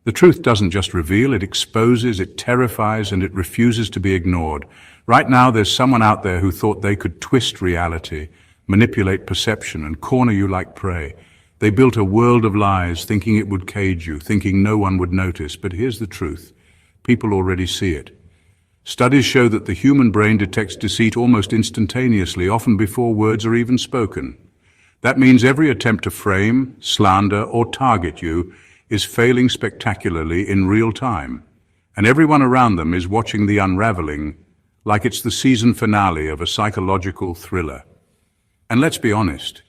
The truth doesn't just reveal, it exposes, it terrifies, and it refuses to be ignored. Right now, there's someone out there who thought they could twist reality, manipulate perception, and corner you like prey. They built a world of lies, thinking it would cage you, thinking no one would notice. But here's the truth. People already see it. Studies show that the human brain detects deceit almost instantaneously, often before words are even spoken. That means every attempt to frame, slander, or target you is failing spectacularly in real time, and everyone around them is watching the unraveling like it's the season finale of a psychological thriller. And let's be honest,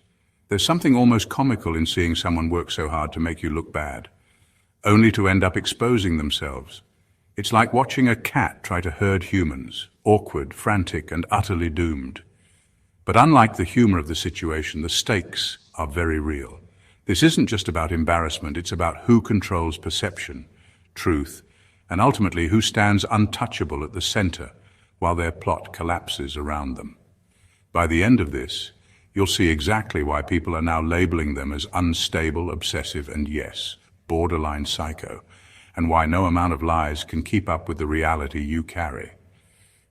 there's something almost comical in seeing someone work so hard to make you look bad, only to end up exposing themselves. It's like watching a cat try to herd humans, awkward, frantic, and utterly doomed. But unlike the humor of the situation, the stakes are very real. This isn't just about embarrassment, it's about who controls perception, truth, and ultimately who stands untouchable at the center while their plot collapses around them. By the end of this, you'll see exactly why people are now labeling them as unstable, obsessive, and yes, borderline psycho, and why no amount of lies can keep up with the reality you carry.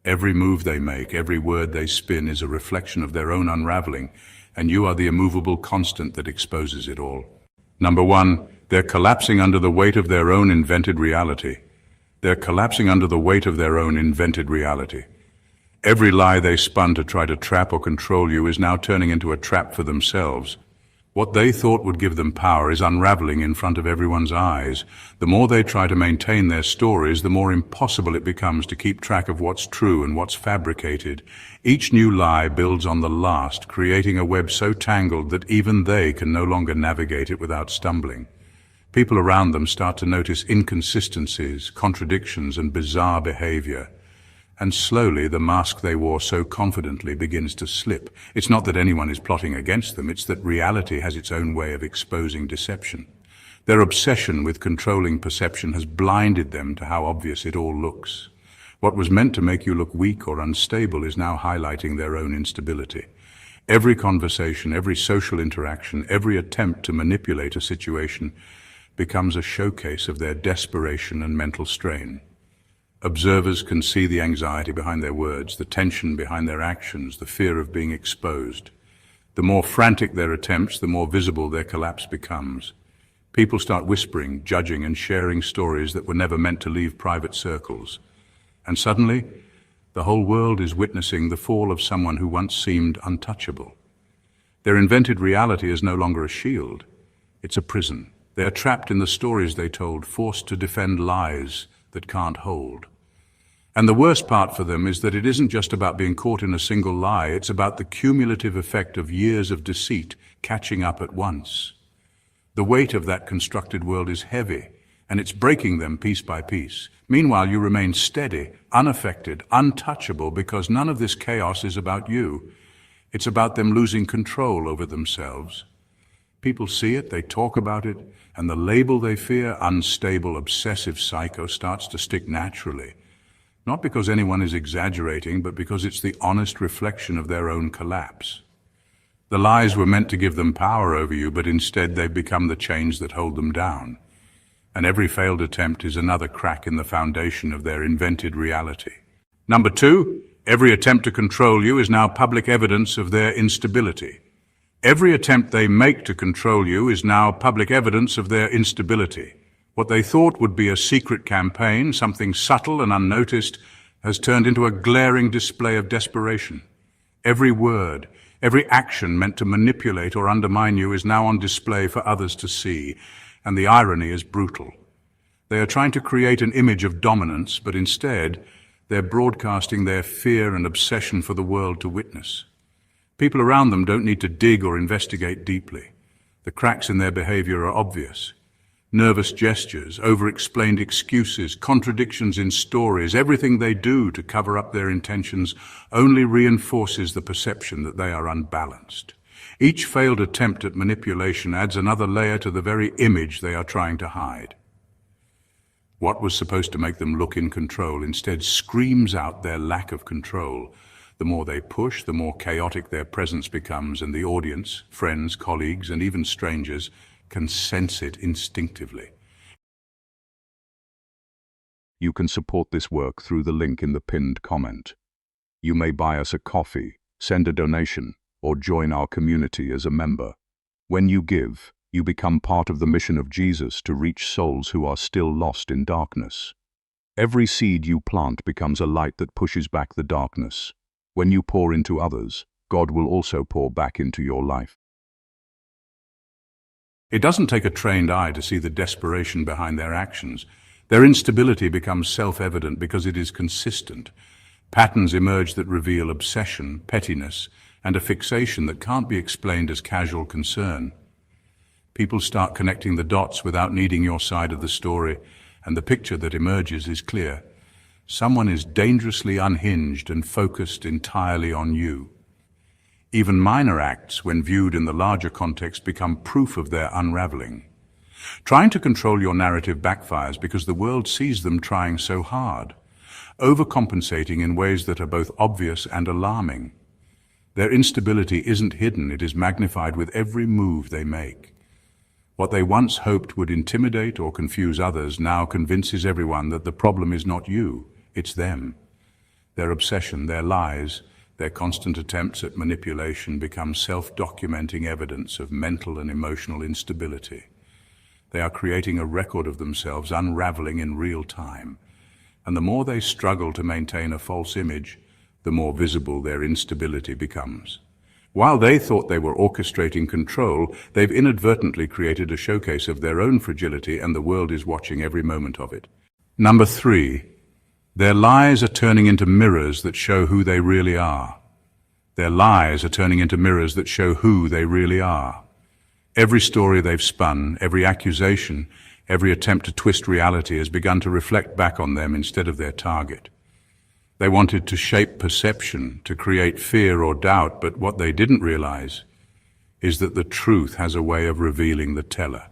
Every move they make, every word they spin is a reflection of their own unraveling, and you are the immovable constant that exposes it all. Number one, they're collapsing under the weight of their own invented reality. They're collapsing under the weight of their own invented reality. Every lie they spun to try to trap or control you is now turning into a trap for themselves. What they thought would give them power is unraveling in front of everyone's eyes. The more they try to maintain their stories, the more impossible it becomes to keep track of what's true and what's fabricated. Each new lie builds on the last, creating a web so tangled that even they can no longer navigate it without stumbling. People around them start to notice inconsistencies, contradictions, and bizarre behavior. And slowly, the mask they wore so confidently begins to slip. It's not that anyone is plotting against them, it's that reality has its own way of exposing deception. Their obsession with controlling perception has blinded them to how obvious it all looks. What was meant to make you look weak or unstable is now highlighting their own instability. Every conversation, every social interaction, every attempt to manipulate a situation becomes a showcase of their desperation and mental strain. Observers can see the anxiety behind their words, the tension behind their actions, the fear of being exposed. The more frantic their attempts, the more visible their collapse becomes. People start whispering, judging, and sharing stories that were never meant to leave private circles. And suddenly, the whole world is witnessing the fall of someone who once seemed untouchable. Their invented reality is no longer a shield. It's a prison. They are trapped in the stories they told, forced to defend lies that can't hold. And the worst part for them is that it isn't just about being caught in a single lie, it's about the cumulative effect of years of deceit catching up at once. The weight of that constructed world is heavy, and it's breaking them piece by piece. Meanwhile, you remain steady, unaffected, untouchable, because none of this chaos is about you. It's about them losing control over themselves. People see it, they talk about it, and the label they fear, unstable, obsessive psycho, starts to stick naturally. Not because anyone is exaggerating, but because it's the honest reflection of their own collapse. The lies were meant to give them power over you, but instead they've become the chains that hold them down. And every failed attempt is another crack in the foundation of their invented reality. Number two, every attempt to control you is now public evidence of their instability. Every attempt they make to control you is now public evidence of their instability. What they thought would be a secret campaign, something subtle and unnoticed, has turned into a glaring display of desperation. Every word, every action meant to manipulate or undermine you is now on display for others to see, and the irony is brutal. They are trying to create an image of dominance, but instead, they're broadcasting their fear and obsession for the world to witness. People around them don't need to dig or investigate deeply. The cracks in their behavior are obvious. Nervous gestures, over-explained excuses, contradictions in stories, everything they do to cover up their intentions only reinforces the perception that they are unbalanced. Each failed attempt at manipulation adds another layer to the very image they are trying to hide. What was supposed to make them look in control instead screams out their lack of control. The more they push, the more chaotic their presence becomes, and the audience, friends, colleagues, and even strangers can sense it instinctively. You can support this work through the link in the pinned comment. You may buy us a coffee, send a donation, or join our community as a member. When you give, you become part of the mission of Jesus to reach souls who are still lost in darkness. Every seed you plant becomes a light that pushes back the darkness. When you pour into others, God will also pour back into your life. It doesn't take a trained eye to see the desperation behind their actions. Their instability becomes self-evident because it is consistent. Patterns emerge that reveal obsession, pettiness, and a fixation that can't be explained as casual concern. People start connecting the dots without needing your side of the story, and the picture that emerges is clear. Someone is dangerously unhinged and focused entirely on you. Even minor acts, when viewed in the larger context, become proof of their unraveling. Trying to control your narrative backfires because the world sees them trying so hard, overcompensating in ways that are both obvious and alarming. Their instability isn't hidden, it is magnified with every move they make. What they once hoped would intimidate or confuse others now convinces everyone that the problem is not you, it's them. Their obsession, their lies, their constant attempts at manipulation become self-documenting evidence of mental and emotional instability. They are creating a record of themselves unraveling in real time. And the more they struggle to maintain a false image, the more visible their instability becomes. While they thought they were orchestrating control, they've inadvertently created a showcase of their own fragility, and the world is watching every moment of it. Number 3. Their lies are turning into mirrors that show who they really are. Their lies are turning into mirrors that show who they really are. Every story they've spun, every accusation, every attempt to twist reality has begun to reflect back on them instead of their target. They wanted to shape perception, to create fear or doubt, but what they didn't realize is that the truth has a way of revealing the teller.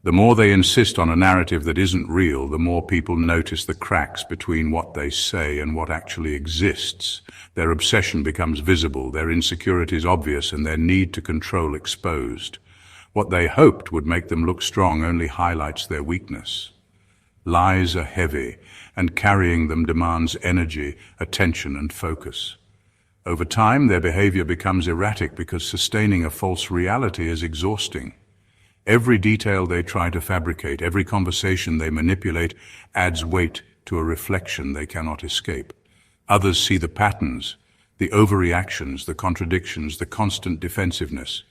The more they insist on a narrative that isn't real, the more people notice the cracks between what they say and what actually exists. Their obsession becomes visible, their insecurities obvious, and their need to control exposed. What they hoped would make them look strong only highlights their weakness. Lies are heavy, and carrying them demands energy, attention, and focus. Over time, their behavior becomes erratic because sustaining a false reality is exhausting. Every detail they try to fabricate, every conversation they manipulate, adds weight to a reflection they cannot escape. Others see the patterns, the overreactions, the contradictions, the constant defensiveness.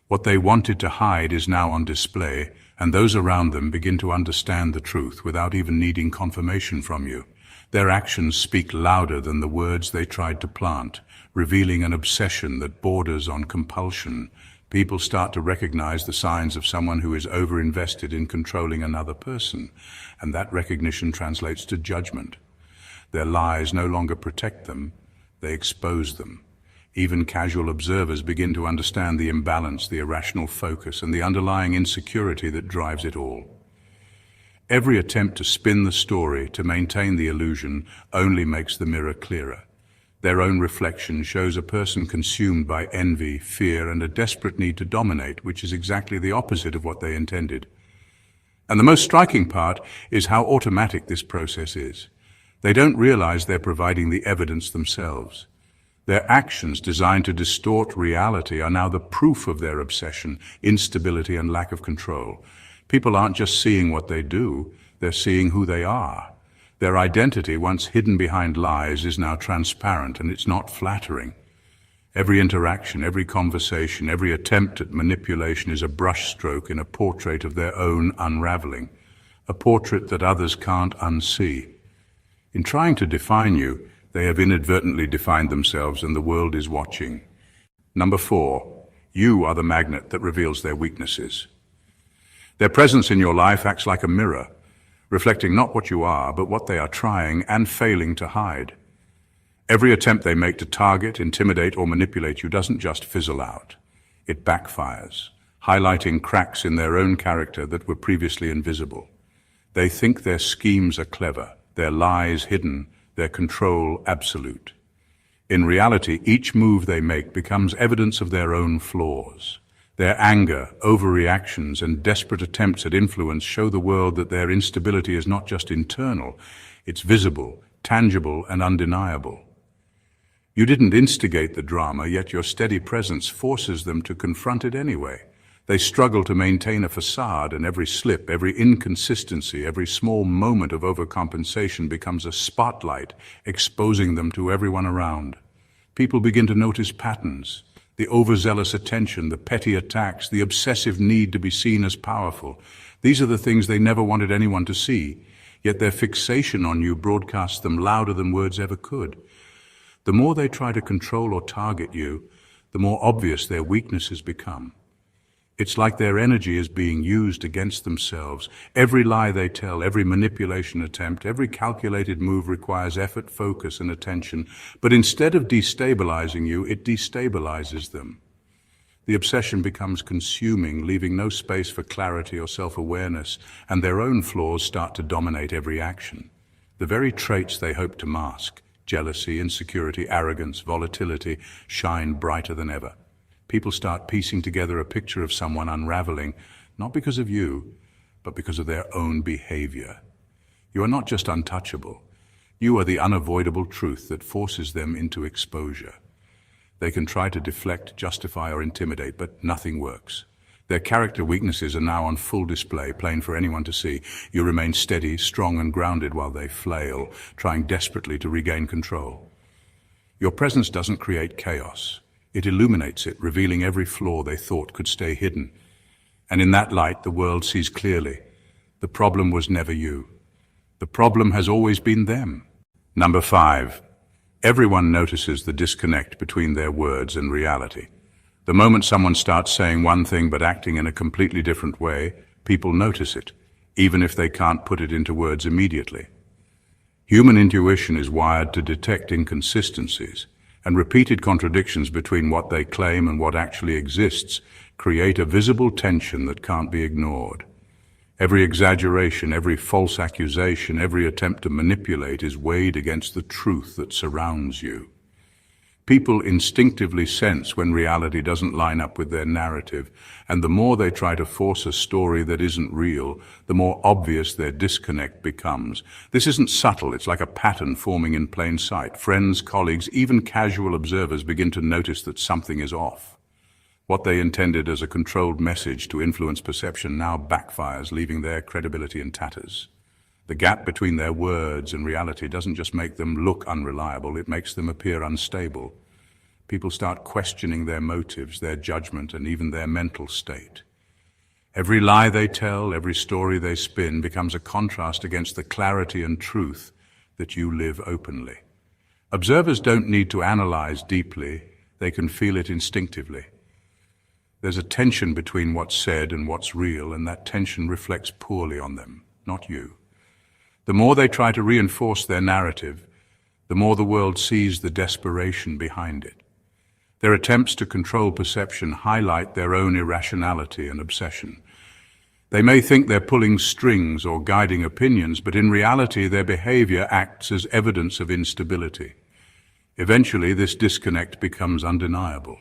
What they wanted to hide is now on display, and those around them begin to understand the truth without even needing confirmation from you. Their actions speak louder than the words they tried to plant, revealing an obsession that borders on compulsion. People start to recognize the signs of someone who is over-invested in controlling another person, and that recognition translates to judgment. Their lies no longer protect them, they expose them. Even casual observers begin to understand the imbalance, the irrational focus, and the underlying insecurity that drives it all. Every attempt to spin the story, to maintain the illusion, only makes the mirror clearer. Their own reflection shows a person consumed by envy, fear, and a desperate need to dominate, which is exactly the opposite of what they intended. And the most striking part is how automatic this process is. They don't realize they're providing the evidence themselves. Their actions, designed to distort reality, are now the proof of their obsession, instability, and lack of control. People aren't just seeing what they do, they're seeing who they are. Their identity, once hidden behind lies, is now transparent, and it's not flattering. Every interaction, every conversation, every attempt at manipulation is a brushstroke in a portrait of their own unraveling, a portrait that others can't unsee. In trying to define you, they have inadvertently defined themselves, and the world is watching. Number 4, you are the magnet that reveals their weaknesses. Their presence in your life acts like a mirror, reflecting not what you are, but what they are trying and failing to hide. Every attempt they make to target, intimidate, or manipulate you doesn't just fizzle out. It backfires, highlighting cracks in their own character that were previously invisible. They think their schemes are clever, their lies hidden, their control absolute. In reality, each move they make becomes evidence of their own flaws. Their anger, overreactions, and desperate attempts at influence show the world that their instability is not just internal, it's visible, tangible, and undeniable. You didn't instigate the drama, yet your steady presence forces them to confront it anyway. They struggle to maintain a facade, and every slip, every inconsistency, every small moment of overcompensation becomes a spotlight, exposing them to everyone around. People begin to notice patterns. The overzealous attention, the petty attacks, the obsessive need to be seen as powerful. These are the things they never wanted anyone to see, yet their fixation on you broadcasts them louder than words ever could. The more they try to control or target you, the more obvious their weaknesses become. It's like their energy is being used against themselves. Every lie they tell, every manipulation attempt, every calculated move requires effort, focus, and attention. But instead of destabilizing you, it destabilizes them. The obsession becomes consuming, leaving no space for clarity or self-awareness, and their own flaws start to dominate every action. The very traits they hope to mask, jealousy, insecurity, arrogance, volatility, shine brighter than ever. People start piecing together a picture of someone unraveling, not because of you, but because of their own behavior. You are not just untouchable. You are the unavoidable truth that forces them into exposure. They can try to deflect, justify, or intimidate, but nothing works. Their character weaknesses are now on full display, plain for anyone to see. You remain steady, strong, and grounded while they flail, trying desperately to regain control. Your presence doesn't create chaos. It illuminates it, revealing every flaw they thought could stay hidden. And in that light, the world sees clearly. The problem was never you. The problem has always been them. Number 5. Everyone notices the disconnect between their words and reality. The moment someone starts saying one thing but acting in a completely different way, people notice it, even if they can't put it into words immediately. Human intuition is wired to detect inconsistencies, and repeated contradictions between what they claim and what actually exists create a visible tension that can't be ignored. Every exaggeration, every false accusation, every attempt to manipulate is weighed against the truth that surrounds you. People instinctively sense when reality doesn't line up with their narrative, and the more they try to force a story that isn't real, the more obvious their disconnect becomes. This isn't subtle, it's like a pattern forming in plain sight. Friends, colleagues, even casual observers begin to notice that something is off. What they intended as a controlled message to influence perception now backfires, leaving their credibility in tatters. The gap between their words and reality doesn't just make them look unreliable, it makes them appear unstable. People start questioning their motives, their judgment, and even their mental state. Every lie they tell, every story they spin becomes a contrast against the clarity and truth that you live openly. Observers don't need to analyze deeply, they can feel it instinctively. There's a tension between what's said and what's real, and that tension reflects poorly on them, not you. The more they try to reinforce their narrative, the more the world sees the desperation behind it. Their attempts to control perception highlight their own irrationality and obsession. They may think they're pulling strings or guiding opinions, but in reality their behavior acts as evidence of instability. Eventually, this disconnect becomes undeniable.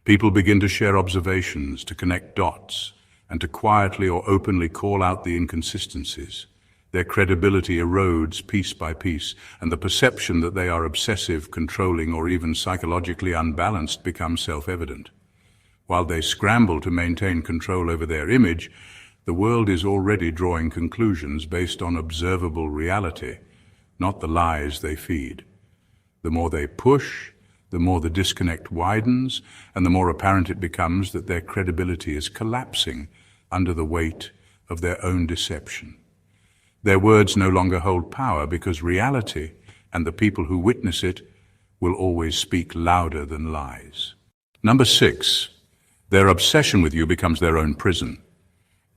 People begin to share observations, to connect dots, and to quietly or openly call out the inconsistencies. Their credibility erodes piece by piece, and the perception that they are obsessive, controlling, or even psychologically unbalanced becomes self-evident. While they scramble to maintain control over their image, the world is already drawing conclusions based on observable reality, not the lies they feed. The more they push, the more the disconnect widens, and the more apparent it becomes that their credibility is collapsing under the weight of their own deception. Their words no longer hold power because reality and the people who witness it will always speak louder than lies. Number 6, their obsession with you becomes their own prison.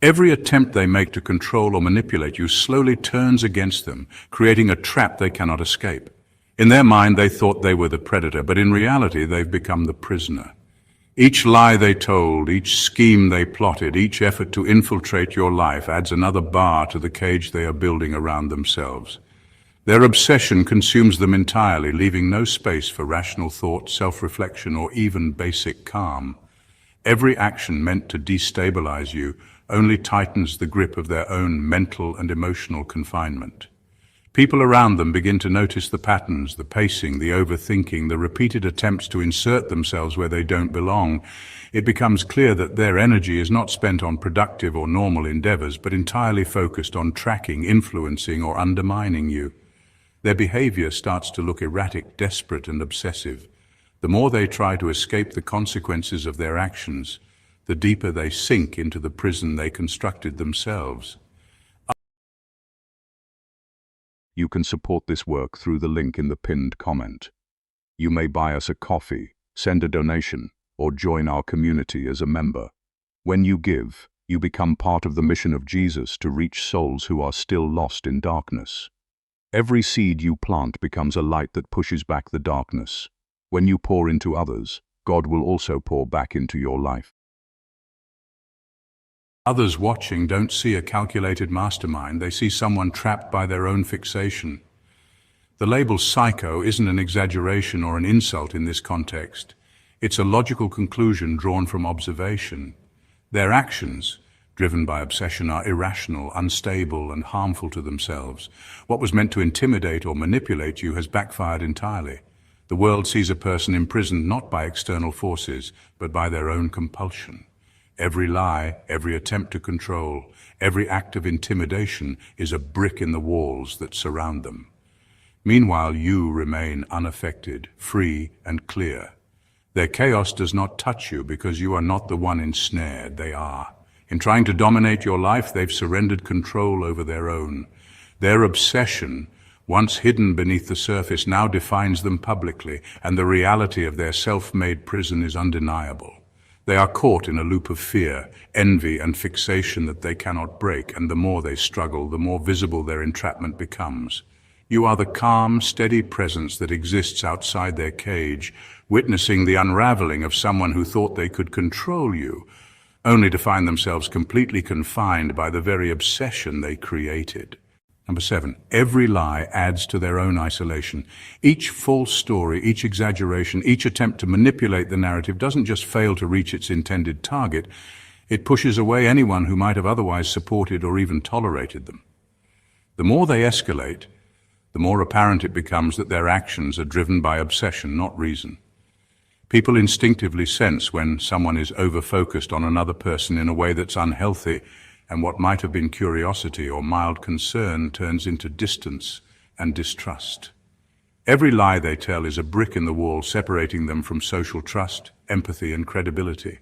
Every attempt they make to control or manipulate you slowly turns against them, creating a trap they cannot escape. In their mind, they thought they were the predator, but in reality, they've become the prisoner. Each lie they told, each scheme they plotted, each effort to infiltrate your life adds another bar to the cage they are building around themselves. Their obsession consumes them entirely, leaving no space for rational thought, self-reflection, or even basic calm. Every action meant to destabilize you only tightens the grip of their own mental and emotional confinement. People around them begin to notice the patterns, the pacing, the overthinking, the repeated attempts to insert themselves where they don't belong. It becomes clear that their energy is not spent on productive or normal endeavors, but entirely focused on tracking, influencing, or undermining you. Their behavior starts to look erratic, desperate, and obsessive. The more they try to escape the consequences of their actions, the deeper they sink into the prison they constructed themselves. You can support this work through the link in the pinned comment. You may buy us a coffee, send a donation, or join our community as a member. When you give, you become part of the mission of Jesus to reach souls who are still lost in darkness. Every seed you plant becomes a light that pushes back the darkness. When you pour into others, God will also pour back into your life. Others watching don't see a calculated mastermind, they see someone trapped by their own fixation. The label psycho isn't an exaggeration or an insult in this context. It's a logical conclusion drawn from observation. Their actions, driven by obsession, are irrational, unstable, and harmful to themselves. What was meant to intimidate or manipulate you has backfired entirely. The world sees a person imprisoned not by external forces, but by their own compulsion. Every lie, every attempt to control, every act of intimidation is a brick in the walls that surround them. Meanwhile, you remain unaffected, free, and clear. Their chaos does not touch you because you are not the one ensnared, they are. In trying to dominate your life, they've surrendered control over their own. Their obsession, once hidden beneath the surface, now defines them publicly, and the reality of their self-made prison is undeniable. They are caught in a loop of fear, envy, and fixation that they cannot break, and the more they struggle, the more visible their entrapment becomes. You are the calm, steady presence that exists outside their cage, witnessing the unraveling of someone who thought they could control you, only to find themselves completely confined by the very obsession they created. Number 7, every lie adds to their own isolation. Each false story, each exaggeration, each attempt to manipulate the narrative doesn't just fail to reach its intended target, it pushes away anyone who might have otherwise supported or even tolerated them. The more they escalate, the more apparent it becomes that their actions are driven by obsession, not reason. People instinctively sense when someone is over-focused on another person in a way that's unhealthy, and what might have been curiosity or mild concern turns into distance and distrust. Every lie they tell is a brick in the wall separating them from social trust, empathy, and credibility.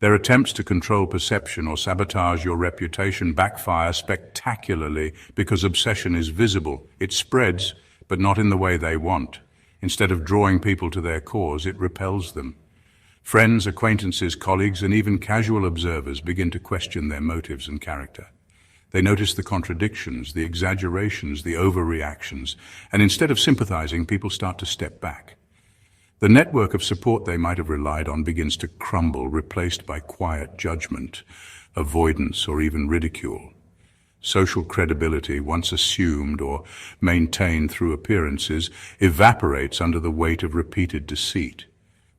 Their attempts to control perception or sabotage your reputation backfire spectacularly because obsession is visible. It spreads, but not in the way they want. Instead of drawing people to their cause, it repels them. Friends, acquaintances, colleagues, and even casual observers begin to question their motives and character. They notice the contradictions, the exaggerations, the overreactions, and instead of sympathizing, people start to step back. The network of support they might have relied on begins to crumble, replaced by quiet judgment, avoidance, or even ridicule. Social credibility, once assumed or maintained through appearances, evaporates under the weight of repeated deceit.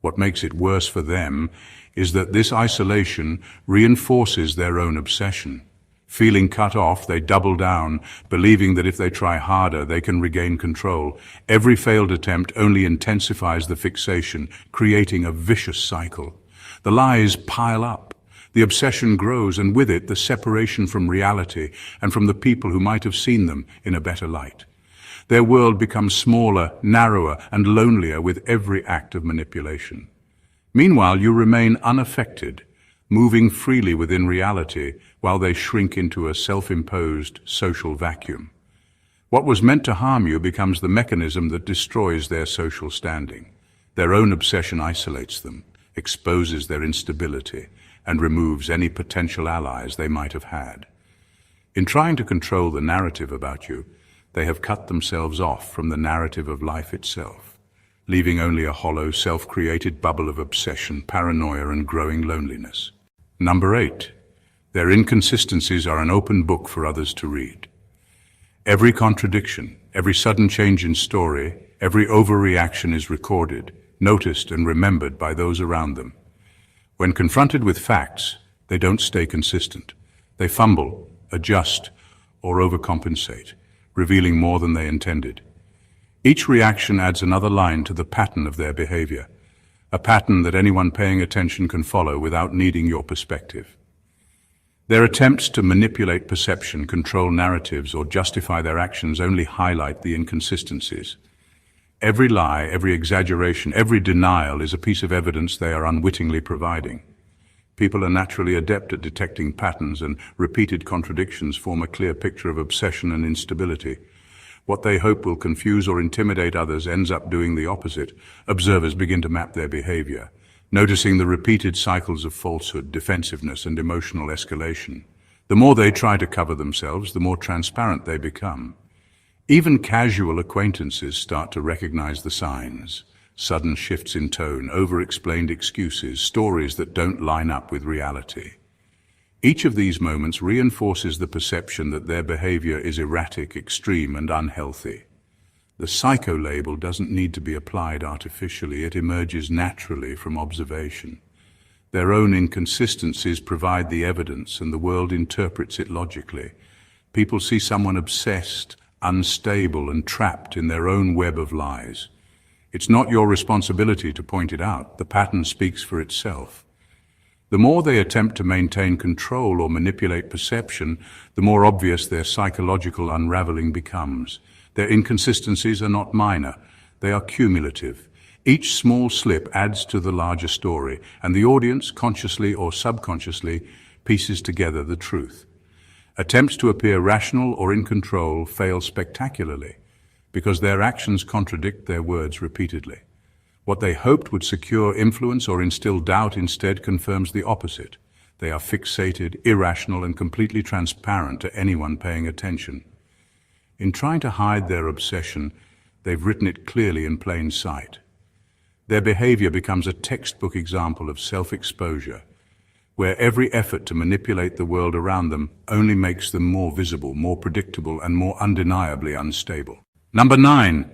What makes it worse for them is that this isolation reinforces their own obsession. Feeling cut off, they double down, believing that if they try harder, they can regain control. Every failed attempt only intensifies the fixation, creating a vicious cycle. The lies pile up. The obsession grows, and with it, the separation from reality and from the people who might have seen them in a better light. Their world becomes smaller, narrower, and lonelier with every act of manipulation. Meanwhile, you remain unaffected, moving freely within reality while they shrink into a self-imposed social vacuum. What was meant to harm you becomes the mechanism that destroys their social standing. Their own obsession isolates them, exposes their instability, and removes any potential allies they might have had. In trying to control the narrative about you, they have cut themselves off from the narrative of life itself, leaving only a hollow, self-created bubble of obsession, paranoia, and growing loneliness. Number 8, their inconsistencies are an open book for others to read. Every contradiction, every sudden change in story, every overreaction is recorded, noticed, and remembered by those around them. When confronted with facts, they don't stay consistent. They fumble, adjust, or overcompensate, revealing more than they intended. Each reaction adds another line to the pattern of their behavior, a pattern that anyone paying attention can follow without needing your perspective. Their attempts to manipulate perception, control narratives, or justify their actions only highlight the inconsistencies. Every lie, every exaggeration, every denial is a piece of evidence they are unwittingly providing. People are naturally adept at detecting patterns, and repeated contradictions form a clear picture of obsession and instability. What they hope will confuse or intimidate others ends up doing the opposite. Observers begin to map their behavior, noticing the repeated cycles of falsehood, defensiveness, and emotional escalation. The more they try to cover themselves, the more transparent they become. Even casual acquaintances start to recognize the signs. Sudden shifts in tone, over-explained excuses, stories that don't line up with reality. Each of these moments reinforces the perception that their behavior is erratic, extreme, and unhealthy. The psycho label doesn't need to be applied artificially. It emerges naturally from observation. Their own inconsistencies provide the evidence, and the world interprets it logically. People see someone obsessed, unstable, and trapped in their own web of lies. It's not your responsibility to point it out. The pattern speaks for itself. The more they attempt to maintain control or manipulate perception, the more obvious their psychological unraveling becomes. Their inconsistencies are not minor, they are cumulative. Each small slip adds to the larger story, and the audience, consciously or subconsciously, pieces together the truth. Attempts to appear rational or in control fail spectacularly, because their actions contradict their words repeatedly. What they hoped would secure influence or instill doubt instead confirms the opposite. They are fixated, irrational, and completely transparent to anyone paying attention. In trying to hide their obsession, they've written it clearly in plain sight. Their behavior becomes a textbook example of self-exposure, where every effort to manipulate the world around them only makes them more visible, more predictable, and more undeniably unstable. Number 9.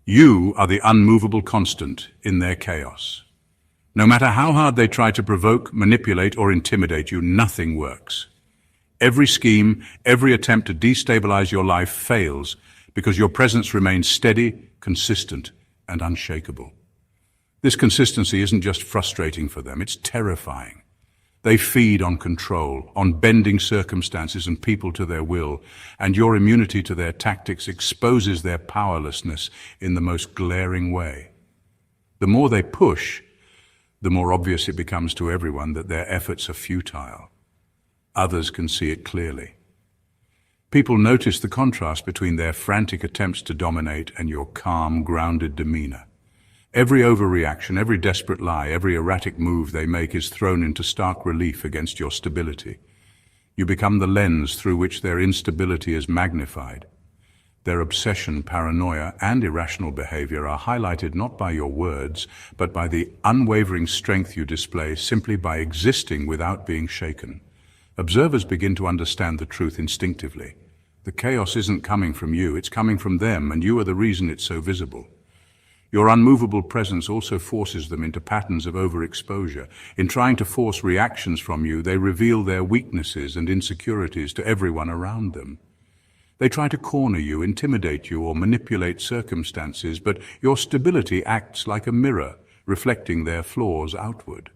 You are the unmovable constant in their chaos. No matter how hard they try to provoke, manipulate, or intimidate you, nothing works. Every scheme, every attempt to destabilize your life fails because your presence remains steady, consistent, and unshakable. This consistency isn't just frustrating for them, it's terrifying. They feed on control, on bending circumstances and people to their will, and your immunity to their tactics exposes their powerlessness in the most glaring way. The more they push, the more obvious it becomes to everyone that their efforts are futile. Others can see it clearly. People notice the contrast between their frantic attempts to dominate and your calm, grounded demeanor. Every overreaction, every desperate lie, every erratic move they make is thrown into stark relief against your stability. You become the lens through which their instability is magnified. Their obsession, paranoia, and irrational behavior are highlighted not by your words, but by the unwavering strength you display simply by existing without being shaken. Observers begin to understand the truth instinctively. The chaos isn't coming from you, it's coming from them, and you are the reason it's so visible. Your unmovable presence also forces them into patterns of overexposure. In trying to force reactions from you, they reveal their weaknesses and insecurities to everyone around them. They try to corner you, intimidate you, or manipulate circumstances, but your stability acts like a mirror, reflecting their flaws outward.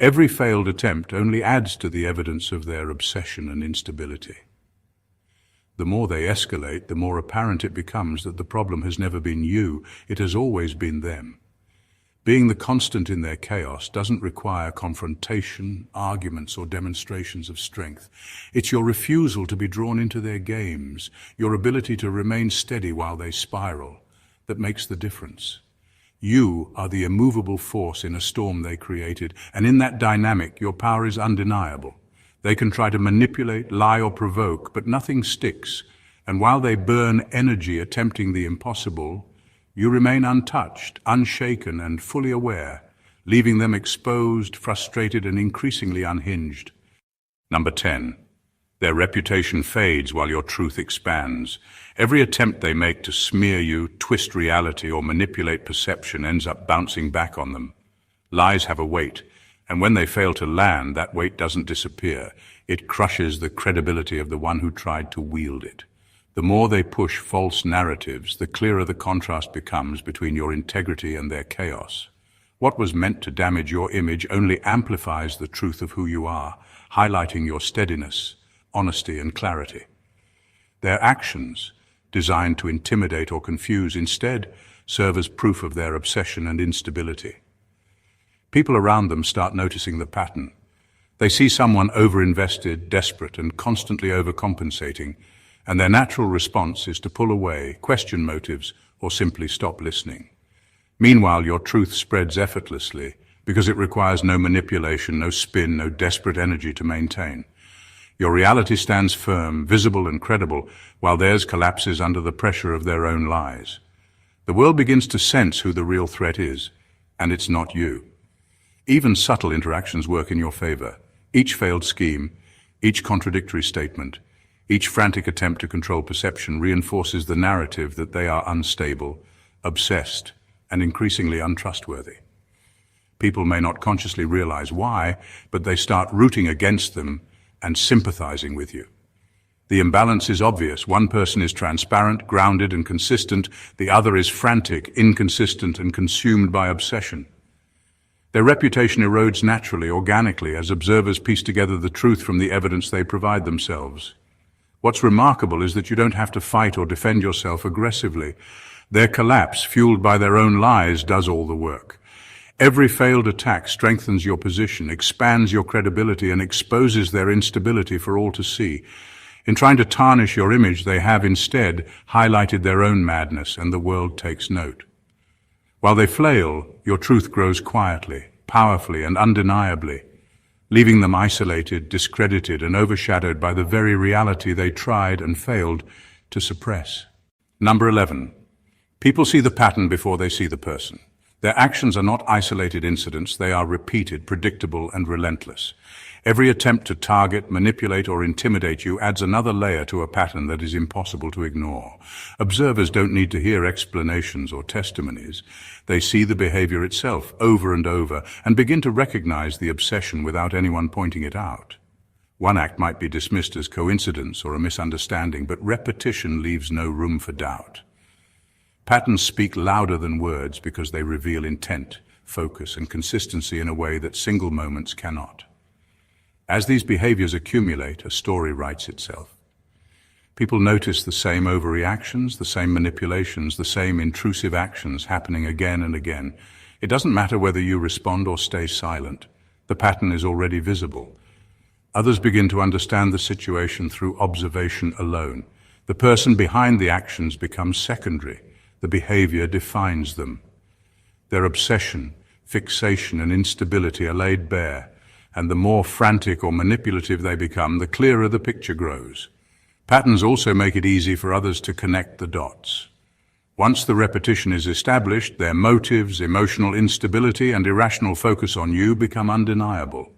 Every failed attempt only adds to the evidence of their obsession and instability. The more they escalate, the more apparent it becomes that the problem has never been you, it has always been them. Being the constant in their chaos doesn't require confrontation, arguments, or demonstrations of strength. It's your refusal to be drawn into their games, your ability to remain steady while they spiral, that makes the difference. You are the immovable force in a storm they created, and in that dynamic, your power is undeniable. They can try to manipulate, lie, or provoke, but nothing sticks. And while they burn energy attempting the impossible, you remain untouched, unshaken, and fully aware, leaving them exposed, frustrated, and increasingly unhinged. Number 10. Their reputation fades while your truth expands. Every attempt they make to smear you, twist reality, or manipulate perception ends up bouncing back on them. Lies have a weight, And when they fail to land, that weight doesn't disappear. It crushes the credibility of the one who tried to wield it. The more they push false narratives, the clearer the contrast becomes between your integrity and their chaos. What was meant to damage your image only amplifies the truth of who you are, highlighting your steadiness, honesty, and clarity. Their actions, designed to intimidate or confuse, instead serve as proof of their obsession and instability. People around them start noticing the pattern. They see someone overinvested, desperate, and constantly overcompensating, and their natural response is to pull away, question motives, or simply stop listening. Meanwhile, your truth spreads effortlessly because it requires no manipulation, no spin, no desperate energy to maintain. Your reality stands firm, visible, and credible, while theirs collapses under the pressure of their own lies. The world begins to sense who the real threat is, and it's not you. Even subtle interactions work in your favor. Each failed scheme, each contradictory statement, each frantic attempt to control perception reinforces the narrative that they are unstable, obsessed, and increasingly untrustworthy. People may not consciously realize why, but they start rooting against them and sympathizing with you. The imbalance is obvious. One person is transparent, grounded, and consistent. The other is frantic, inconsistent, and consumed by obsession. Their reputation erodes naturally, organically, as observers piece together the truth from the evidence they provide themselves. What's remarkable is that you don't have to fight or defend yourself aggressively. Their collapse, fueled by their own lies, does all the work. Every failed attack strengthens your position, expands your credibility, and exposes their instability for all to see. In trying to tarnish your image, they have instead highlighted their own madness, and the world takes note. While they flail, your truth grows quietly, powerfully, and undeniably, leaving them isolated, discredited, and overshadowed by the very reality they tried and failed to suppress. Number 11. People see the pattern before they see the person. Their actions are not isolated incidents, they are repeated, predictable, and relentless. Every attempt to target, manipulate, or intimidate you adds another layer to a pattern that is impossible to ignore. Observers don't need to hear explanations or testimonies. They see the behavior itself over and over and begin to recognize the obsession without anyone pointing it out. One act might be dismissed as coincidence or a misunderstanding, but repetition leaves no room for doubt. Patterns speak louder than words because they reveal intent, focus, and consistency in a way that single moments cannot. As these behaviors accumulate, a story writes itself. People notice the same overreactions, the same manipulations, the same intrusive actions happening again and again. It doesn't matter whether you respond or stay silent. The pattern is already visible. Others begin to understand the situation through observation alone. The person behind the actions becomes secondary. The behavior defines them. Their obsession, fixation, and instability are laid bare, and the more frantic or manipulative they become, the clearer the picture grows. Patterns also make it easy for others to connect the dots. Once the repetition is established, their motives, emotional instability, and irrational focus on you become undeniable.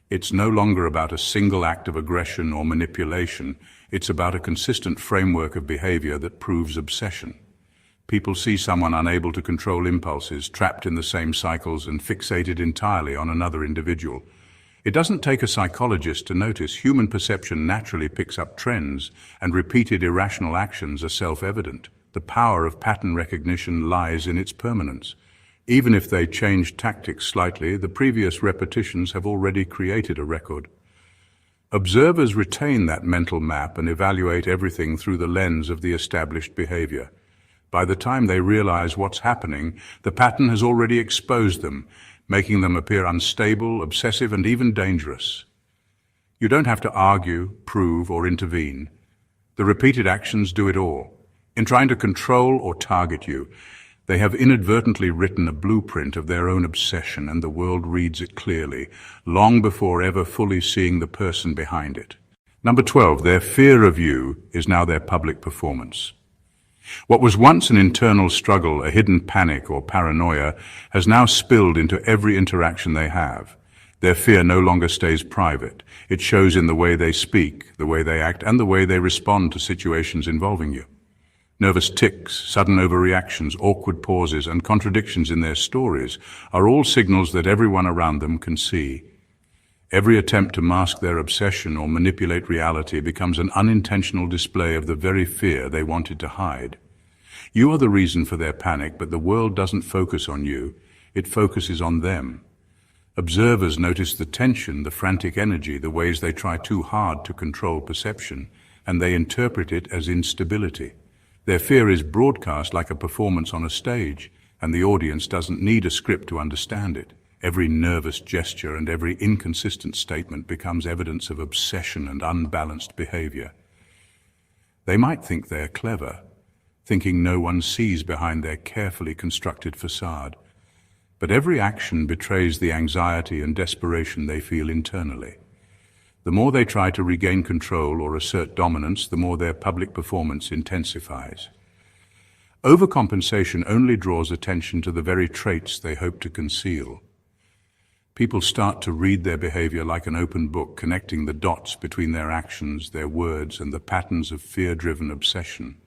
It's no longer about a single act of aggression or manipulation. It's about a consistent framework of behavior that proves obsession. People see someone unable to control impulses, trapped in the same cycles, and fixated entirely on another individual. It doesn't take a psychologist to notice. Human perception naturally picks up trends, and repeated irrational actions are self-evident. The power of pattern recognition lies in its permanence. Even if they change tactics slightly, the previous repetitions have already created a record. Observers retain that mental map and evaluate everything through the lens of the established behavior. By the time they realize what's happening, the pattern has already exposed them, making them appear unstable, obsessive, and even dangerous. You don't have to argue, prove, or intervene. The repeated actions do it all. In trying to control or target you, they have inadvertently written a blueprint of their own obsession, and the world reads it clearly, long before ever fully seeing the person behind it. Number 12, their fear of you is now their public performance. What was once an internal struggle, a hidden panic or paranoia, has now spilled into every interaction they have. Their fear no longer stays private. It shows in the way they speak, the way they act, and the way they respond to situations involving you. Nervous tics, sudden overreactions, awkward pauses, and contradictions in their stories are all signals that everyone around them can see. Every attempt to mask their obsession or manipulate reality becomes an unintentional display of the very fear they wanted to hide. You are the reason for their panic, but the world doesn't focus on you, it focuses on them. Observers notice the tension, the frantic energy, the ways they try too hard to control perception, and they interpret it as instability. Their fear is broadcast like a performance on a stage, and the audience doesn't need a script to understand it. Every nervous gesture and every inconsistent statement becomes evidence of obsession and unbalanced behavior. They might think they're clever, thinking no one sees behind their carefully constructed facade. But every action betrays the anxiety and desperation they feel internally. The more they try to regain control or assert dominance, the more their public performance intensifies. Overcompensation only draws attention to the very traits they hope to conceal. People start to read their behavior like an open book, connecting the dots between their actions, their words, and the patterns of fear-driven obsession.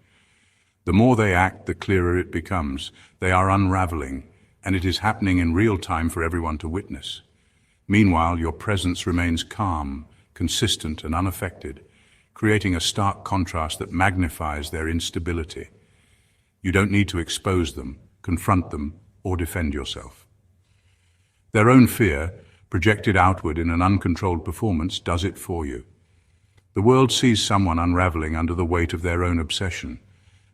The more they act, the clearer it becomes. They are unraveling, and it is happening in real time for everyone to witness. Meanwhile, your presence remains calm, consistent, and unaffected, creating a stark contrast that magnifies their instability. You don't need to expose them, confront them, or defend yourself. Their own fear, projected outward in an uncontrolled performance, does it for you. The world sees someone unraveling under the weight of their own obsession,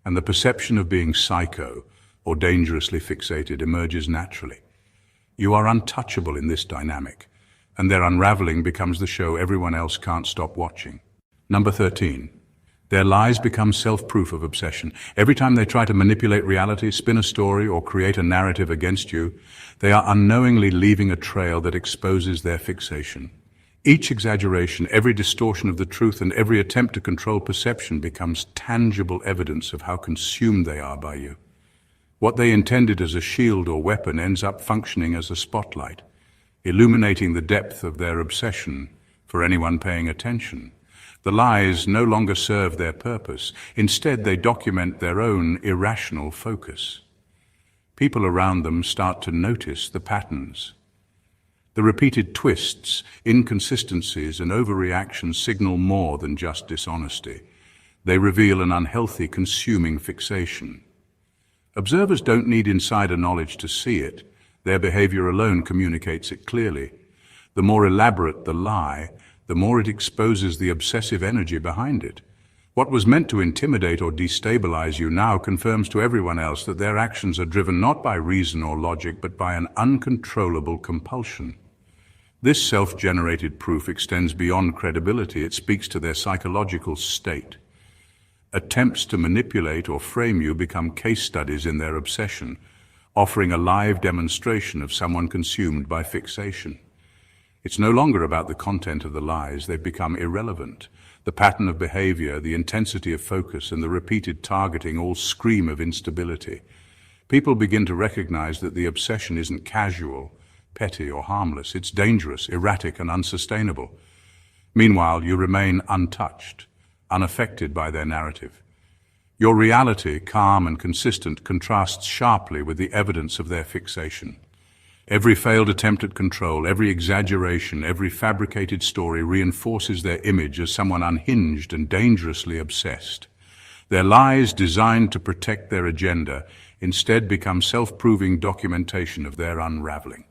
and the perception of being psycho or dangerously fixated emerges naturally. You are untouchable in this dynamic, and their unraveling becomes the show everyone else can't stop watching. Number 13. Their lies become self-proof of obsession. Every time they try to manipulate reality, spin a story, or create a narrative against you, they are unknowingly leaving a trail that exposes their fixation. Each exaggeration, every distortion of the truth, and every attempt to control perception becomes tangible evidence of how consumed they are by you. What they intended as a shield or weapon ends up functioning as a spotlight, illuminating the depth of their obsession for anyone paying attention. The lies no longer serve their purpose. Instead, they document their own irrational focus. People around them start to notice the patterns. The repeated twists, inconsistencies, and overreactions signal more than just dishonesty. They reveal an unhealthy, consuming fixation. Observers don't need insider knowledge to see it. Their behavior alone communicates it clearly. The more elaborate the lie, the more it exposes the obsessive energy behind it. What was meant to intimidate or destabilize you now confirms to everyone else that their actions are driven not by reason or logic, but by an uncontrollable compulsion. This self-generated proof extends beyond credibility. It speaks to their psychological state. Attempts to manipulate or frame you become case studies in their obsession, offering a live demonstration of someone consumed by fixation. It's no longer about the content of the lies. They've become irrelevant. The pattern of behavior, the intensity of focus, and the repeated targeting all scream of instability. People begin to recognize that the obsession isn't casual, petty, or harmless. It's dangerous, erratic, and unsustainable. Meanwhile, you remain untouched, unaffected by their narrative. Your reality, calm and consistent, contrasts sharply with the evidence of their fixation. Every failed attempt at control, every exaggeration, every fabricated story reinforces their image as someone unhinged and dangerously obsessed. Their lies, designed to protect their agenda, instead become self-proving documentation of their unraveling.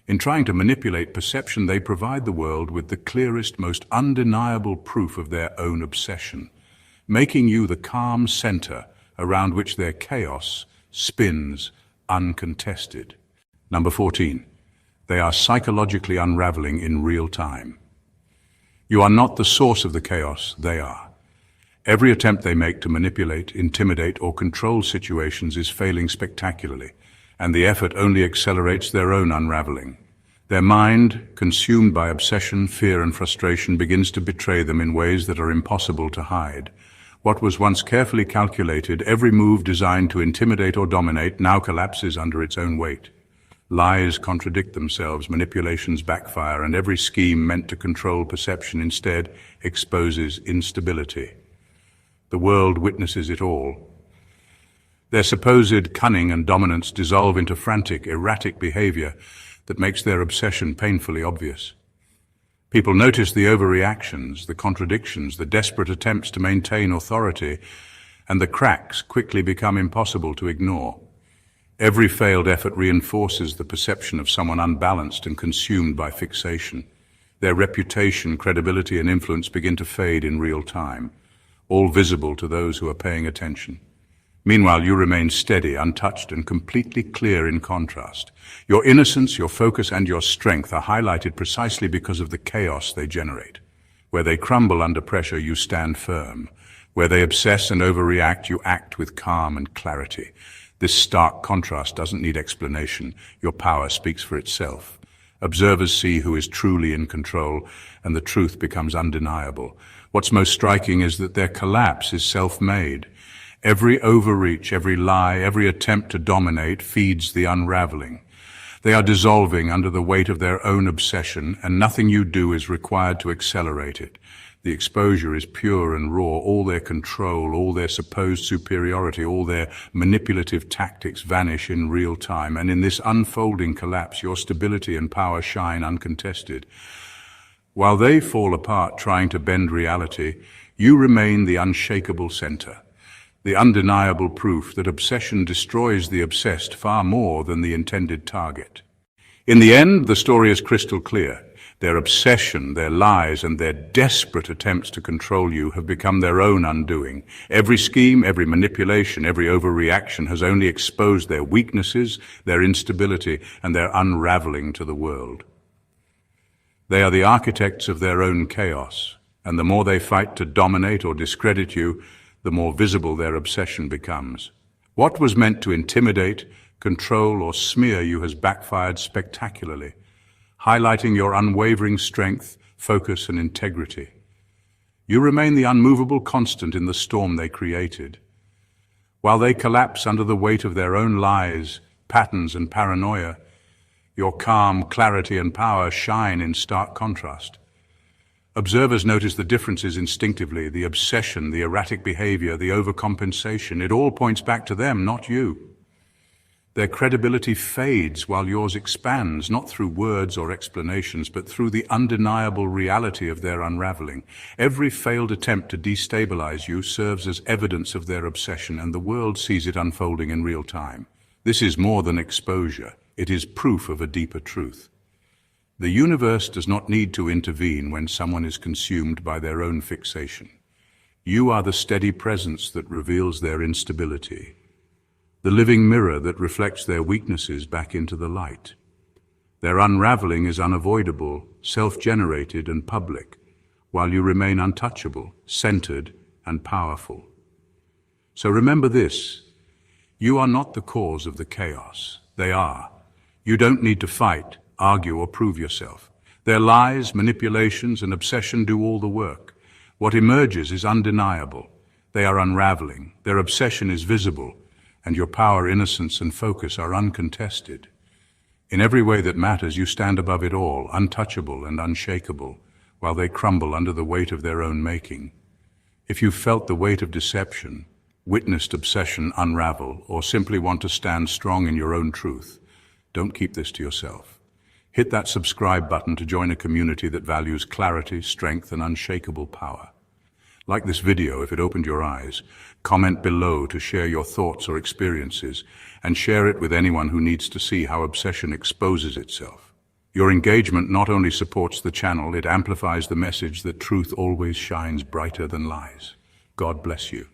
In trying to manipulate perception, they provide the world with the clearest, most undeniable proof of their own obsession, making you the calm center around which their chaos spins uncontested. Number 14. They are psychologically unraveling in real time. You are not the source of the chaos, they are. Every attempt they make to manipulate, intimidate, or control situations is failing spectacularly, and the effort only accelerates their own unraveling. Their mind, consumed by obsession, fear, and frustration, begins to betray them in ways that are impossible to hide. What was once carefully calculated, every move designed to intimidate or dominate, now collapses under its own weight. Lies contradict themselves, manipulations backfire, and every scheme meant to control perception instead exposes instability. The world witnesses it all. Their supposed cunning and dominance dissolve into frantic, erratic behavior that makes their obsession painfully obvious. People notice the overreactions, the contradictions, the desperate attempts to maintain authority, and the cracks quickly become impossible to ignore. Every failed effort reinforces the perception of someone unbalanced and consumed by fixation. Their reputation, credibility, and influence begin to fade in real time, all visible to those who are paying attention. Meanwhile, you remain steady, untouched, and completely clear in contrast. Your innocence, your focus, and your strength are highlighted precisely because of the chaos they generate. Where they crumble under pressure, you stand firm. Where they obsess and overreact, you act with calm and clarity. This stark contrast doesn't need explanation. Your power speaks for itself. Observers see who is truly in control, and the truth becomes undeniable. What's most striking is that their collapse is self-made. Every overreach, every lie, every attempt to dominate feeds the unraveling. They are dissolving under the weight of their own obsession, and nothing you do is required to accelerate it. The exposure is pure and raw. All their control, all their supposed superiority, all their manipulative tactics vanish in real time, and in this unfolding collapse, your stability and power shine uncontested. While they fall apart trying to bend reality, you remain the unshakable center. The undeniable proof that obsession destroys the obsessed far more than the intended target. In the end, the story is crystal clear. Their obsession, their lies, and their desperate attempts to control you have become their own undoing. Every scheme, every manipulation, every overreaction has only exposed their weaknesses, their instability, and their unraveling to the world. They are the architects of their own chaos, and the more they fight to dominate or discredit you, the more visible their obsession becomes. What was meant to intimidate, control, or smear you has backfired spectacularly, highlighting your unwavering strength, focus, and integrity. You remain the unmovable constant in the storm they created. While they collapse under the weight of their own lies, patterns, and paranoia, your calm, clarity, and power shine in stark contrast. Observers notice the differences instinctively, the obsession, the erratic behavior, the overcompensation. It all points back to them, not you. Their credibility fades while yours expands, not through words or explanations, but through the undeniable reality of their unraveling. Every failed attempt to destabilize you serves as evidence of their obsession, and the world sees it unfolding in real time. This is more than exposure. It is proof of a deeper truth. The universe does not need to intervene when someone is consumed by their own fixation. You are the steady presence that reveals their instability, the living mirror that reflects their weaknesses back into the light. Their unraveling is unavoidable, self-generated, and public, while you remain untouchable, centered, and powerful. So remember this: you are not the cause of the chaos. They are. You don't need to fight, argue, or prove yourself. Their lies, manipulations, and obsession do all the work. What emerges is undeniable. They are unraveling. Their obsession is visible, and your power, innocence, and focus are uncontested. In every way that matters, you stand above it all, untouchable and unshakable, while they crumble under the weight of their own making. If you've felt the weight of deception, witnessed obsession unravel, or simply want to stand strong in your own truth, don't keep this to yourself. Hit that subscribe button to join a community that values clarity, strength, and unshakable power. Like this video if it opened your eyes. Comment below to share your thoughts or experiences, and share it with anyone who needs to see how obsession exposes itself. Your engagement not only supports the channel, it amplifies the message that truth always shines brighter than lies. God bless you.